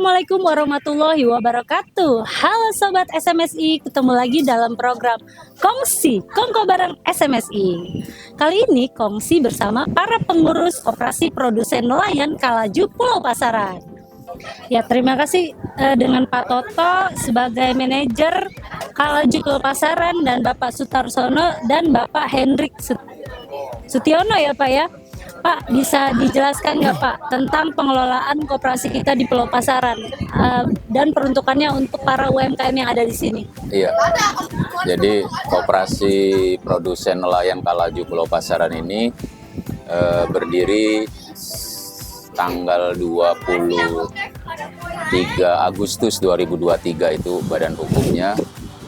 Assalamualaikum warahmatullahi wabarakatuh. Halo Sobat SMSI, ketemu lagi dalam program Kongsi, Kongko bareng SMSI. Kali ini Kongsi bersama para pengurus Koperasi Produsen Nelayan Kalaju Pulau Pasaran. Ya, terima kasih dengan Pak Toto sebagai manajer Kalaju Pulau Pasaran dan Bapak Sutarsono dan Bapak Hendrik Sutiono ya Pak ya. Pak, bisa dijelaskan nggak Pak tentang pengelolaan koperasi kita di Pulau Pasaran dan peruntukannya untuk para UMKM yang ada di sini? Iya, jadi Koperasi Produsen Nelayan Kalaju Pulau Pasaran ini berdiri tanggal 23 Agustus 2023 itu badan hukumnya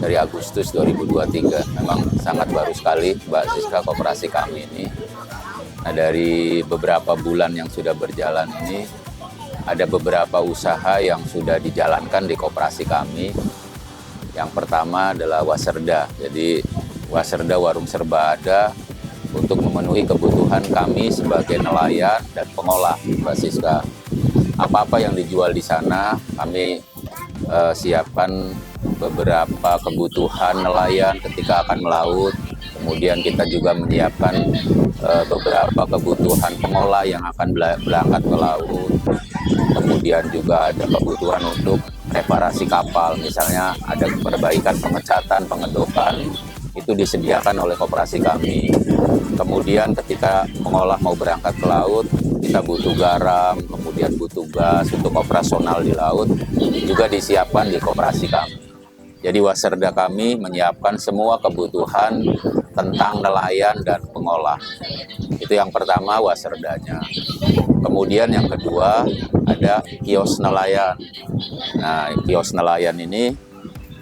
dari Agustus 2023. Memang sangat baru sekali Mbak Siska koperasi kami ini. Nah, dari beberapa bulan yang sudah berjalan ini, ada beberapa usaha yang sudah dijalankan di koperasi kami. Yang pertama adalah Waserda. Jadi Waserda Warung Serba ada untuk memenuhi kebutuhan kami sebagai nelayan dan pengolah, Mbak Siska. Apa-apa yang dijual di sana, kami siapkan beberapa kebutuhan nelayan ketika akan melaut. Kemudian kita juga menyiapkan beberapa kebutuhan pengolah yang akan berangkat ke laut. Kemudian juga ada kebutuhan untuk reparasi kapal, misalnya ada perbaikan pengecatan, pengedokan, itu disediakan oleh koperasi kami. Kemudian ketika pengolah mau berangkat ke laut, kita butuh garam, kemudian butuh gas untuk operasional di laut, juga disiapkan di koperasi kami. Jadi Waserda kami menyiapkan semua kebutuhan tentang nelayan dan pengolah. Itu yang pertama Waserdanya. Kemudian yang kedua ada kios nelayan. Nah, kios nelayan ini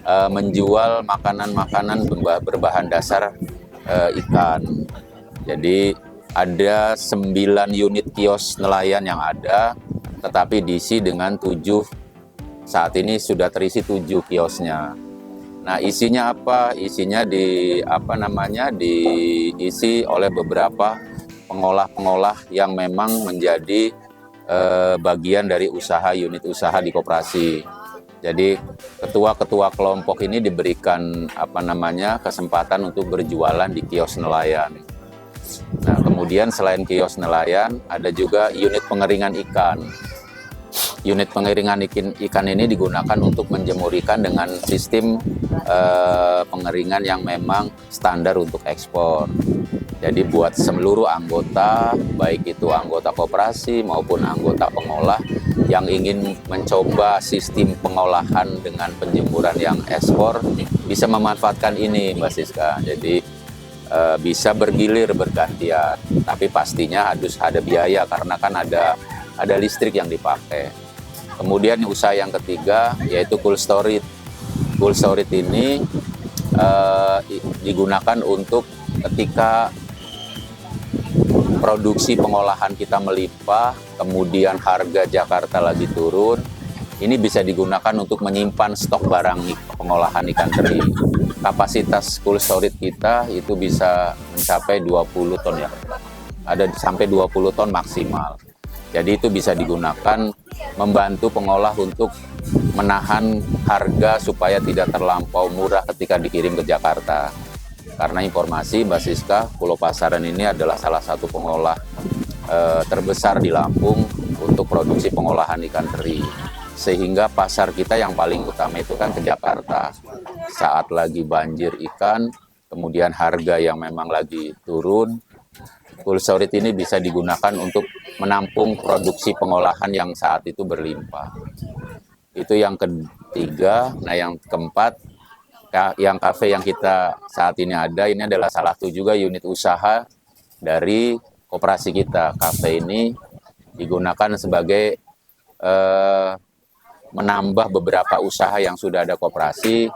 menjual makanan-makanan berbahan dasar ikan. Jadi ada 9 unit kios nelayan yang ada, tetapi diisi dengan 7, saat ini sudah terisi 7 kiosnya. Nah, isinya apa? Isinya diisi oleh beberapa pengolah-pengolah yang memang menjadi bagian dari unit usaha di koperasi. Jadi ketua-ketua kelompok ini diberikan kesempatan untuk berjualan di kios nelayan. Nah, kemudian selain kios nelayan, ada juga unit pengeringan ikan. Unit pengeringan ikan ini digunakan untuk menjemur ikan dengan sistem pengeringan yang memang standar untuk ekspor. Jadi buat seluruh anggota, baik itu anggota koperasi maupun anggota pengolah yang ingin mencoba sistem pengolahan dengan penjemuran yang ekspor, bisa memanfaatkan ini Mbak Siska. Jadi bisa bergilir bergantian, tapi pastinya harus ada biaya karena kan ada listrik yang dipakai. Kemudian usaha yang ketiga yaitu cold storage. Cold storage ini digunakan untuk ketika produksi pengolahan kita melimpah, kemudian harga Jakarta lagi turun, ini bisa digunakan untuk menyimpan stok barang pengolahan ikan teri. Kapasitas cold storage kita itu bisa mencapai 20 ton ya. Ada sampai 20 ton maksimal. Jadi itu bisa digunakan membantu pengolah untuk menahan harga supaya tidak terlampau murah ketika dikirim ke Jakarta. Karena informasi Mbak Siska, Pulau Pasaran ini adalah salah satu pengolah terbesar di Lampung untuk produksi pengolahan ikan teri. Sehingga pasar kita yang paling utama itu kan ke Jakarta. Saat lagi banjir ikan, kemudian harga yang memang lagi turun, cold storage ini bisa digunakan untuk menampung produksi pengolahan yang saat itu berlimpah. Itu yang ketiga. Nah, yang keempat, yang kafe yang kita saat ini ada, ini adalah salah satu juga unit usaha dari koperasi kita. Kafe ini digunakan sebagai menambah beberapa usaha yang sudah ada koperasi.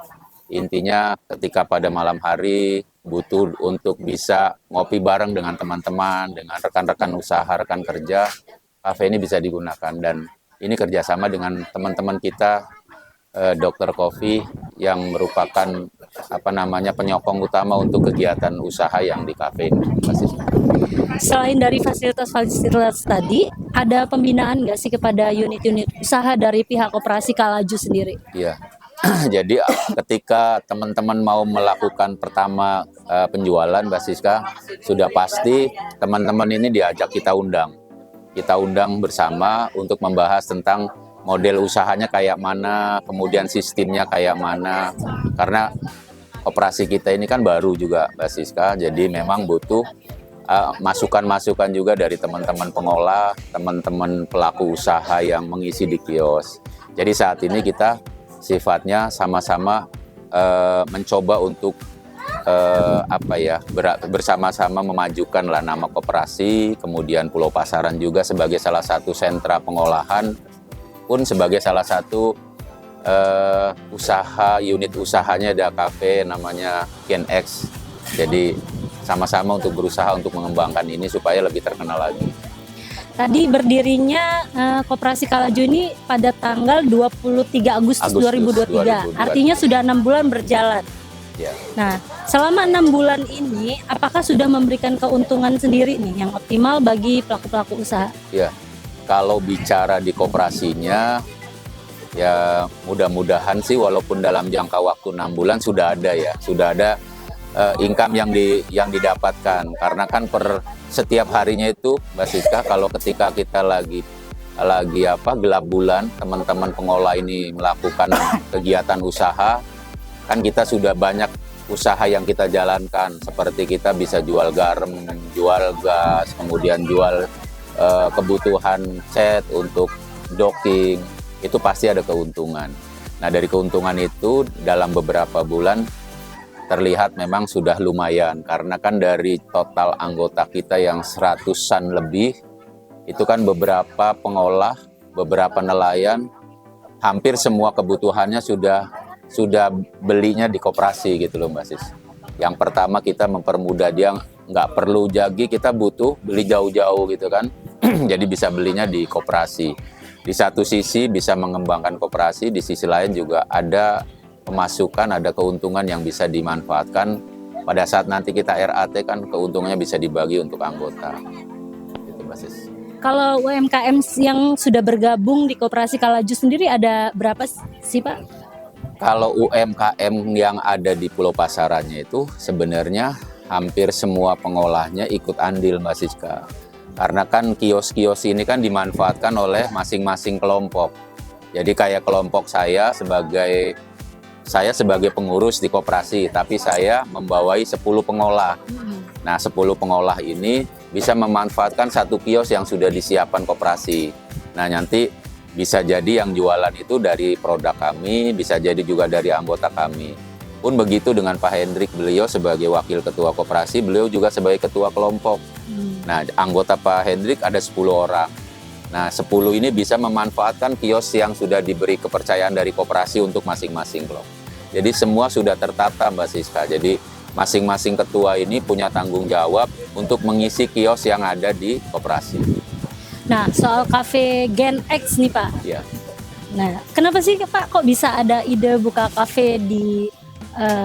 Intinya ketika pada malam hari butuh untuk bisa ngopi bareng dengan teman-teman, dengan rekan-rekan usaha, rekan kerja, kafe ini bisa digunakan. Dan ini kerjasama dengan teman-teman kita, Dokter Coffee, yang merupakan penyokong utama untuk kegiatan usaha yang di kafe ini. Selain dari fasilitas-fasilitas tadi, ada pembinaan nggak sih kepada unit-unit usaha dari pihak Koperasi Kalaju sendiri? Iya. Jadi ketika teman-teman mau melakukan pertama penjualan, Mbak Siska, sudah pasti teman-teman ini diajak kita undang. Kita undang bersama untuk membahas tentang model usahanya kayak mana, kemudian sistemnya kayak mana. Karena koperasi kita ini kan baru juga, Mbak Siska, jadi memang butuh masukan-masukan juga dari teman-teman pengolah, teman-teman pelaku usaha yang mengisi di kios. Jadi saat ini kita sifatnya sama-sama mencoba untuk bersama-sama memajukan lah nama koperasi, kemudian Pulau Pasaran juga sebagai salah satu sentra pengolahan, pun sebagai salah satu unit usahanya ada kafe namanya Gen X. Jadi sama-sama untuk berusaha untuk mengembangkan ini supaya lebih terkenal lagi. Tadi berdirinya Koperasi Kalaju ini pada tanggal 23 Agustus 2023. Artinya sudah 6 bulan berjalan. Ya. Nah, selama 6 bulan ini, apakah sudah memberikan keuntungan sendiri nih yang optimal bagi pelaku-pelaku usaha? Ya, kalau bicara di koperasinya, ya mudah-mudahan sih walaupun dalam jangka waktu 6 bulan sudah ada income yang didapatkan, karena kan per setiap harinya itu, Mbak Siska, kalau ketika kita lagi gelap bulan, teman-teman pengolah ini melakukan kegiatan usaha, kan kita sudah banyak usaha yang kita jalankan, seperti kita bisa jual garam, jual gas, kemudian jual kebutuhan cat untuk docking, itu pasti ada keuntungan. Nah, dari keuntungan itu dalam beberapa bulan terlihat memang sudah lumayan, karena kan dari total anggota kita yang 100-an lebih, itu kan beberapa pengolah, beberapa nelayan, hampir semua kebutuhannya sudah belinya di koperasi gitu loh, Mbak Sis. Yang pertama kita mempermudah dia, nggak perlu jagi, kita butuh beli jauh-jauh gitu kan, jadi bisa belinya di koperasi. Di satu sisi bisa mengembangkan koperasi, di sisi lain juga ada pemasukan, ada keuntungan yang bisa dimanfaatkan pada saat nanti kita RAT, kan keuntungannya bisa dibagi untuk anggota. Itu basis. Kalau UMKM yang sudah bergabung di Koperasi Kalaju sendiri ada berapa sih, Pak? Kalau UMKM yang ada di Pulau Pasarannya itu sebenarnya hampir semua pengolahnya ikut andil, Mbak Siska. Karena kan kios-kios ini kan dimanfaatkan oleh masing-masing kelompok. Jadi kayak kelompok saya sebagai pengurus di koperasi, tapi saya membawai 10 pengolah. Nah, 10 pengolah ini bisa memanfaatkan satu kios yang sudah disiapkan koperasi. Nah, nanti bisa jadi yang jualan itu dari produk kami, bisa jadi juga dari anggota kami. Pun begitu dengan Pak Hendrik, beliau sebagai wakil ketua koperasi, beliau juga sebagai ketua kelompok. Nah, anggota Pak Hendrik ada 10 orang. Nah, 10 ini bisa memanfaatkan kios yang sudah diberi kepercayaan dari koperasi untuk masing-masing kelompok. Jadi semua sudah tertata, Mbak Siska. Jadi masing-masing ketua ini punya tanggung jawab untuk mengisi kios yang ada di koperasi. Nah, soal kafe Gen X nih, Pak. Ya. Nah, kenapa sih Pak kok bisa ada ide buka kafe di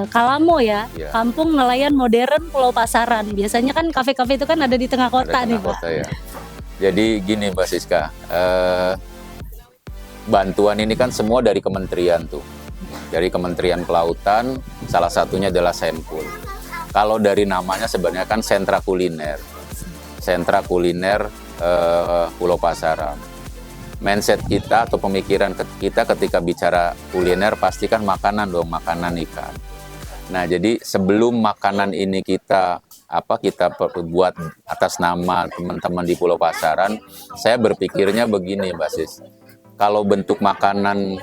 Kalamo ya, Kampung Nelayan Modern Pulau Pasaran? Biasanya kan kafe-kafe itu kan ada di tengah kota nih, Pak. Kota, ya. Jadi gini, Mbak Siska, bantuan ini kan semua dari kementerian tuh. Dari Kementerian Kelautan, salah satunya adalah Senpul. Kalau dari namanya sebenarnya kan sentra kuliner. Sentra kuliner Pulau Pasaran. Mindset kita atau pemikiran kita ketika bicara kuliner pasti kan makanan dong, makanan ikan. Nah, jadi sebelum makanan ini kita buat atas nama teman-teman di Pulau Pasaran, saya berpikirnya begini, Mbak Sis. Kalau bentuk makanan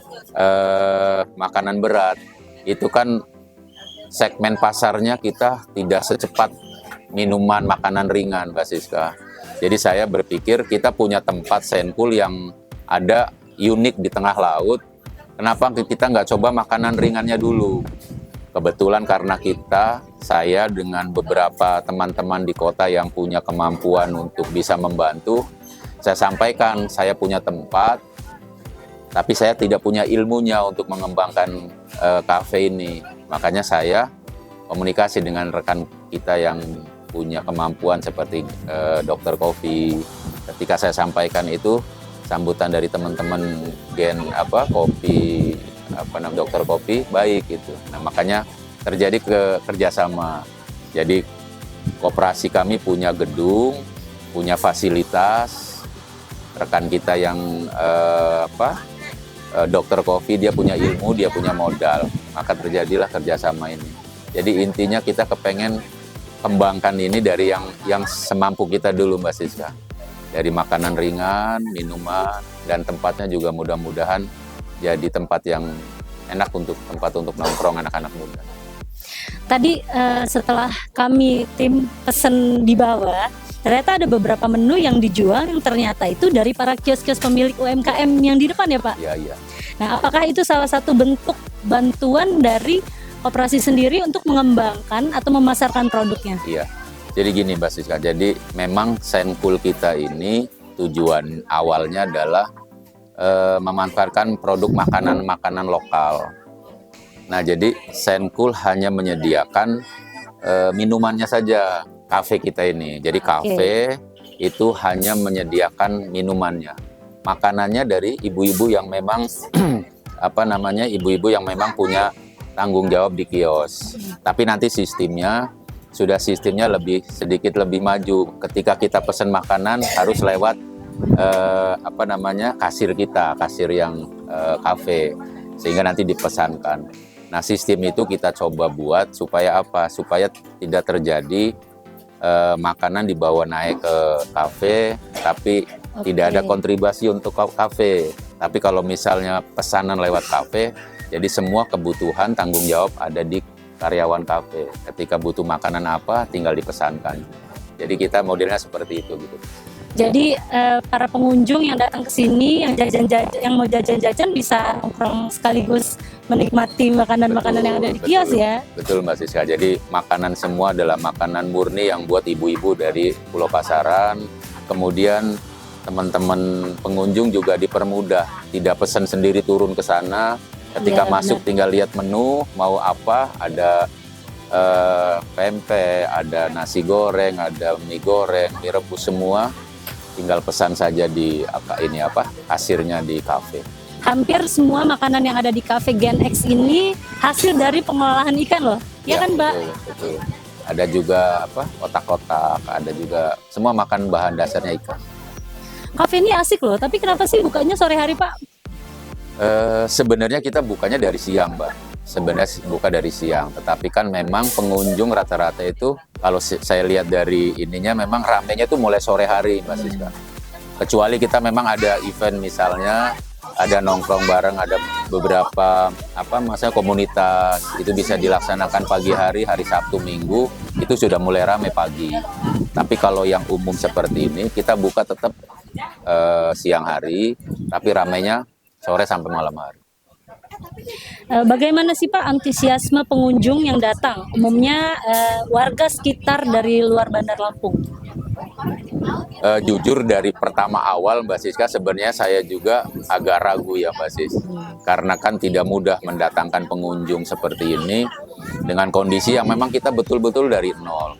berat, itu kan segmen pasarnya kita tidak secepat minuman, makanan ringan, Mbak Siska. Jadi saya berpikir kita punya tempat Senpul yang ada unik di tengah laut. Kenapa kita nggak coba makanan ringannya dulu? Kebetulan karena saya dengan beberapa teman-teman di kota yang punya kemampuan untuk bisa membantu, saya sampaikan saya punya tempat, tapi saya tidak punya ilmunya untuk mengembangkan kafe ini. Makanya saya komunikasi dengan rekan kita yang punya kemampuan seperti Dr. Kofi, Ketika saya sampaikan itu, sambutan dari teman-teman kopi dokter kopi baik gitu. Nah, makanya terjadi kerjasama. Jadi koperasi kami punya gedung, punya fasilitas. Rekan kita yang dokter kopi, dia punya ilmu, dia punya modal, maka terjadilah kerjasama ini. Jadi intinya kita kepengen kembangkan ini dari yang semampu kita dulu, Mbak Siska. Dari makanan ringan, minuman, dan tempatnya juga mudah-mudahan jadi tempat yang enak untuk nongkrong anak-anak muda. Tadi setelah kami tim pesen di bawah, ternyata ada beberapa menu yang dijual yang ternyata itu dari para kios-kios pemilik UMKM yang di depan ya Pak? Iya. Nah, apakah itu salah satu bentuk bantuan dari koperasi sendiri untuk mengembangkan atau memasarkan produknya? Iya. Jadi gini Mbak Siska, jadi memang Senkul kita ini tujuan awalnya adalah memanfaatkan produk makanan-makanan lokal. Nah, jadi Senkul hanya menyediakan minumannya saja, kafe kita ini. Jadi kafe itu hanya menyediakan minumannya. Makanannya dari ibu-ibu yang memang ibu-ibu yang memang punya tanggung jawab di kios. Tapi nanti sistemnya sedikit lebih maju. Ketika kita pesan makanan harus lewat kasir yang kafe, sehingga nanti dipesankan. Nah, sistem itu kita coba buat supaya apa? Supaya tidak terjadi makanan dibawa naik ke kafe, tapi tidak ada kontribusi untuk kafe. Tapi kalau misalnya pesanan lewat kafe, jadi semua kebutuhan tanggung jawab ada di karyawan kafe. Ketika butuh makanan apa, tinggal dipesankan. Jadi kita modelnya seperti itu gitu. Jadi para pengunjung yang datang ke sini, yang mau jajan-jajan bisa nongkrong sekaligus menikmati makanan-makanan yang ada di kios ya. Betul Mbak Siska. Jadi makanan semua adalah makanan murni yang buat ibu-ibu dari Pulau Pasaran. Kemudian teman-teman pengunjung juga dipermudah, tidak pesan sendiri turun ke sana. Ketika masuk tinggal lihat menu, mau apa, ada pempek, ada nasi goreng, ada mie goreng, mie rebus semua. Tinggal pesan saja di kasirnya di kafe. Hampir semua makanan yang ada di Cafe Gen X ini hasil dari pengolahan ikan loh. Ya kan, Mbak? Betul. Ada juga otak-otak, ada juga semua makan bahan dasarnya ikan. Cafe ini asik loh, tapi kenapa sih bukanya sore hari, Pak? Sebenarnya kita bukanya dari siang, Mbak. Sebenarnya buka dari siang, tetapi kan memang pengunjung rata-rata itu kalau saya lihat dari ininya memang ramenya itu mulai sore hari, Mbak Siska. Kecuali kita memang ada event misalnya, ada nongkrong bareng, ada beberapa komunitas, itu bisa dilaksanakan pagi hari Sabtu Minggu, itu sudah mulai rame pagi. Tapi kalau yang umum seperti ini, kita buka tetap siang hari, tapi ramenya sore sampai malam hari. Bagaimana sih Pak antusiasme pengunjung yang datang? Umumnya warga sekitar dari luar Bandar Lampung. Jujur dari pertama awal Mbak Siska, sebenarnya saya juga agak ragu ya Mbak Sis. Karena kan tidak mudah mendatangkan pengunjung seperti ini dengan kondisi yang memang kita betul-betul dari nol.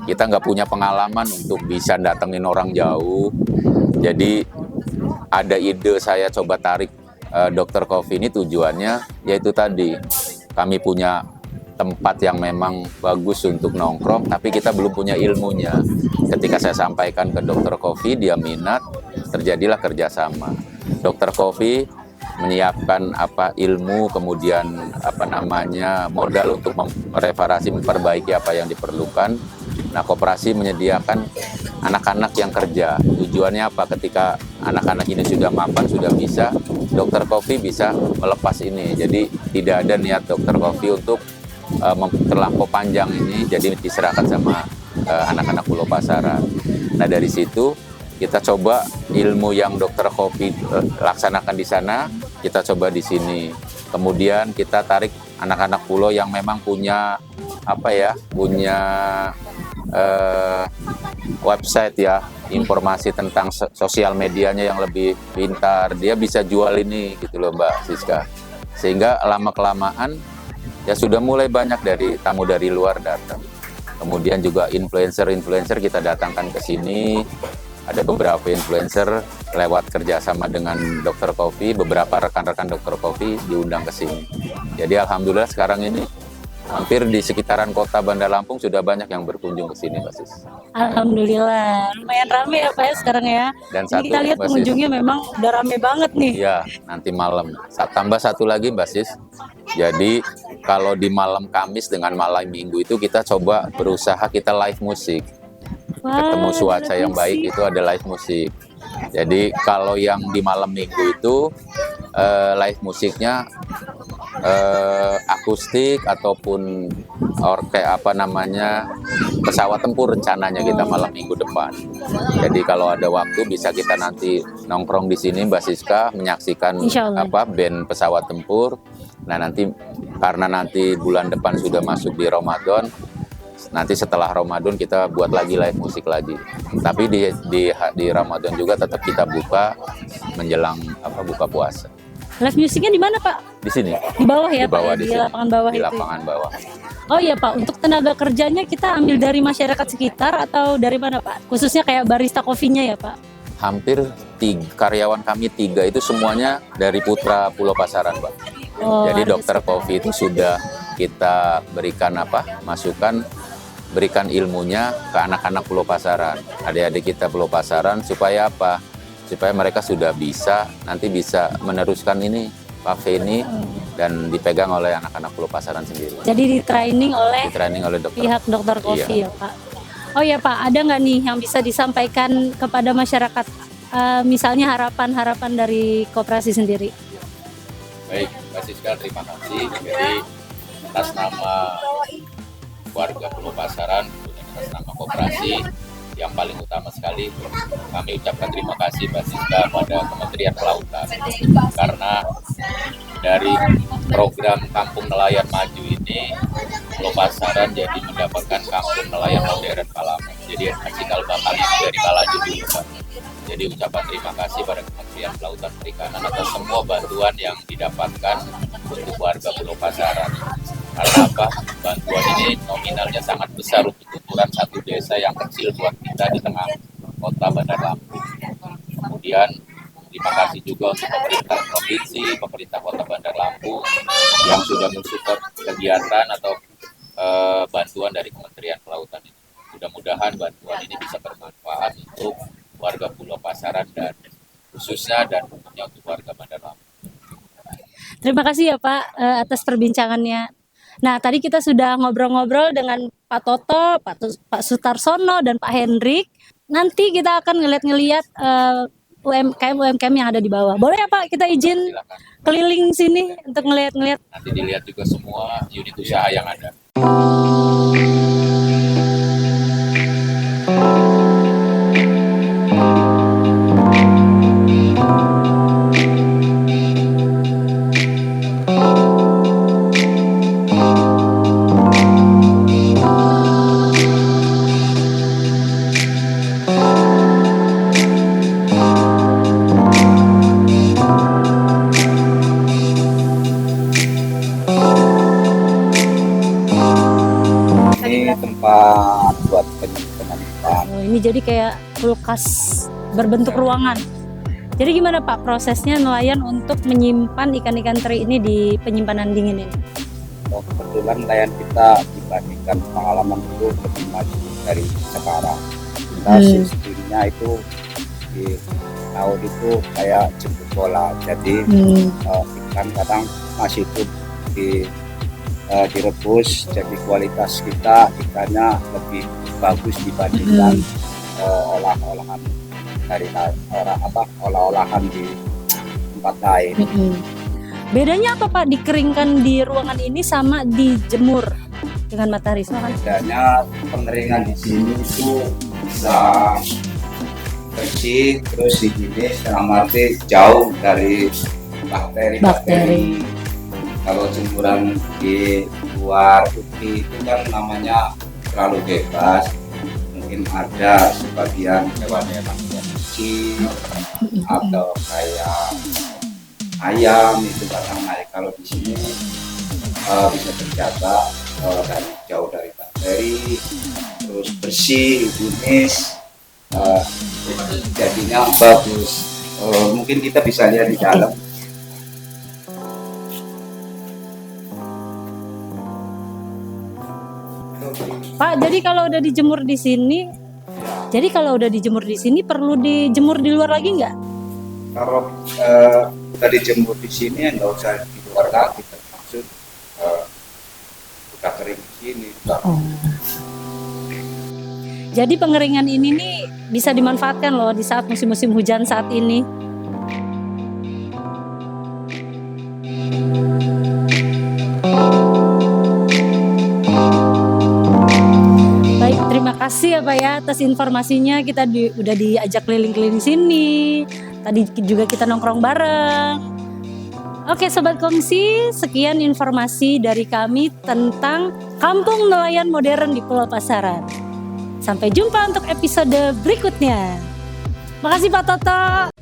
Kita nggak punya pengalaman untuk bisa datengin orang jauh. Jadi ada ide saya coba tarik Dokter Coffee ini, tujuannya yaitu tadi kami punya tempat yang memang bagus untuk nongkrong, tapi kita belum punya ilmunya. Ketika saya sampaikan ke Dokter Coffee, dia minat, terjadilah kerjasama. Dokter Coffee menyiapkan ilmu, kemudian modal untuk mereparasi, memperbaiki apa yang diperlukan. Nah, koperasi menyediakan anak-anak yang kerja. Tujuannya apa? Ketika anak-anak ini sudah mapan, sudah bisa, Dokter Coffee bisa melepas ini. Jadi tidak ada niat Dokter Coffee untuk terlampau panjang ini, jadi diserahkan sama anak-anak Pulau Pasaran. Nah, dari situ kita coba ilmu yang Dokter Coffee laksanakan di sana, kita coba di sini. Kemudian kita tarik anak-anak pulau yang memang punya website ya, informasi tentang sosial medianya yang lebih pintar, dia bisa jual ini gitu loh Mbak Siska. Sehingga lama-kelamaan ya sudah mulai banyak dari tamu dari luar datang. Kemudian juga influencer kita datangkan ke sini. ada beberapa influencer lewat kerjasama dengan Dokter Kopi, beberapa rekan-rekan Dokter Kopi diundang ke sini. Jadi alhamdulillah sekarang ini hampir di sekitaran kota Bandar Lampung sudah banyak yang berkunjung ke sini, Mbak Sis. Alhamdulillah, lumayan rame ya Pak ya sekarang ya. Dan Ini kita lihat Mbak Sis, pengunjungnya memang udah rame banget nih. iya, nanti malam. Tambah satu lagi, Mbak Sis. Jadi kalau di malam Kamis dengan malam Minggu itu kita coba berusaha kita live musik. Ketemu cuaca yang baik itu ada live musik. Jadi kalau yang di malam Minggu itu live musiknya akustik ataupun kayak apa namanya pesawat tempur rencananya kita malam Minggu depan. Jadi kalau ada waktu bisa kita nanti nongkrong di sini Mbak Siska menyaksikan apa band pesawat tempur. Nah nanti karena nanti bulan depan sudah masuk di Ramadan, nanti setelah Ramadan kita buat lagi live musik lagi. Tapi di Ramadan juga tetap kita buka menjelang buka puasa. Live musiknya di mana Pak? Di sini. Di bawah ya di bawah, Pak? Di sini. lapangan bawah di itu. lapangan bawah. Oh iya Pak, untuk tenaga kerjanya kita ambil dari masyarakat sekitar atau dari mana Pak? Khususnya kayak barista kopinya ya Pak? Hampir karyawan kami 3 itu semuanya dari Putra Pulau Pasaran, Pak. Jadi dokter kopi itu sudah kita berikan masukan, berikan ilmunya ke anak-anak Pulau Pasaran, adik-adik kita Pulau Pasaran supaya supaya mereka sudah nanti bisa meneruskan ini kafe ini dan dipegang oleh anak-anak Pulau Pasaran sendiri. Jadi di training oleh pihak dokter kopi ya Pak. Oh ya Pak, ada nggak nih yang bisa disampaikan kepada masyarakat, misalnya harapan-harapan dari koperasi sendiri? Baik, Mbak Siska, terima kasih. Jadi atas nama warga Pulau Pasaran, atas nama koperasi, yang paling utama sekali kami ucapkan terima kasih Mbak Siska pada Kementerian Kelautan karena dari program Kampung Nelayan Maju ini Pulau Pasaran jadi mendapatkan Kampung Nelayan Modern Kalaman. Jadi cikal bakal ini dari Kalaju dulu Pak. Jadi ucapan terima kasih pada Kementerian Kelautan Perikanan atas semua bantuan yang didapatkan untuk warga Pulau Pasaran. Karena bantuan ini nominalnya sangat besar untuk ukuran satu desa yang kecil buat kita di tengah kota Bandar Lampung. Kemudian terima kasih juga untuk pemerintah provinsi, pemerintah kota Bandar Lampung yang sudah mensupport kegiatan atau bantuan dari Kementerian Kelautan ini. Mudah-mudahan bantuan ini bisa bermanfaat untuk warga Pulau Pasaran dan khususnya dan umumnya untuk warga Bandar Lampung. Terima kasih ya Pak atas perbincangannya. Nah, tadi kita sudah ngobrol-ngobrol dengan Pak Toto, Pak Sutarsono, dan Pak Hendrik. Nanti kita akan ngeliat-ngeliat UMKM yang ada di bawah. Boleh ya Pak, kita izin keliling sini untuk ngeliat-ngeliat? Nanti dilihat juga semua unit usaha yang ada. Tempat buat penyimpanan ikan. Oh, ini jadi kayak kulkas berbentuk ruangan. Jadi gimana Pak prosesnya nelayan untuk menyimpan ikan-ikan teri ini di penyimpanan dingin ini? Oh, kebetulan nelayan kita dibandingkan pengalaman itu lebih maju dari sekarang. Kita sistemnya itu di tahun itu kayak jemput bola. Jadi ikan kadang masih itu direbus, jadi kualitas kita ikannya lebih bagus dibandingkan olah-olahan dari olah-olahan di tempat lain. Bedanya apa Pak dikeringkan di ruangan ini sama dijemur dengan matahari? Bedanya pengeringan di sini itu bisa bersih, terus di sini dalam arti jauh dari bakteri-bakteri. Kalau jemuran di luar putih itu kan namanya terlalu bebas, mungkin ada sebagian hewan-hewan yang kecil atau kayak ayam itu kadang naik. Kalau di sini bisa terjaga dari jauh dari bakteri, terus bersih, higienis, eh, jadinya bagus. Mungkin kita bisa lihat di dalam. Pak, jadi kalau udah dijemur di sini, perlu dijemur di luar lagi nggak? Kalau udah dijemur di sini nggak usah di luar lagi, termasuk udah kering di sini. Jadi pengeringan ini nih bisa dimanfaatkan loh di saat musim-musim hujan saat ini. Baik, terima kasih ya Pak ya atas informasinya. Kita udah diajak keliling-keliling sini. Tadi juga kita nongkrong bareng. Oke Sobat Kongsi, sekian informasi dari kami tentang Kampung Nelayan Modern di Pulau Pasaran. Sampai jumpa untuk episode berikutnya. Makasih Pak Toto.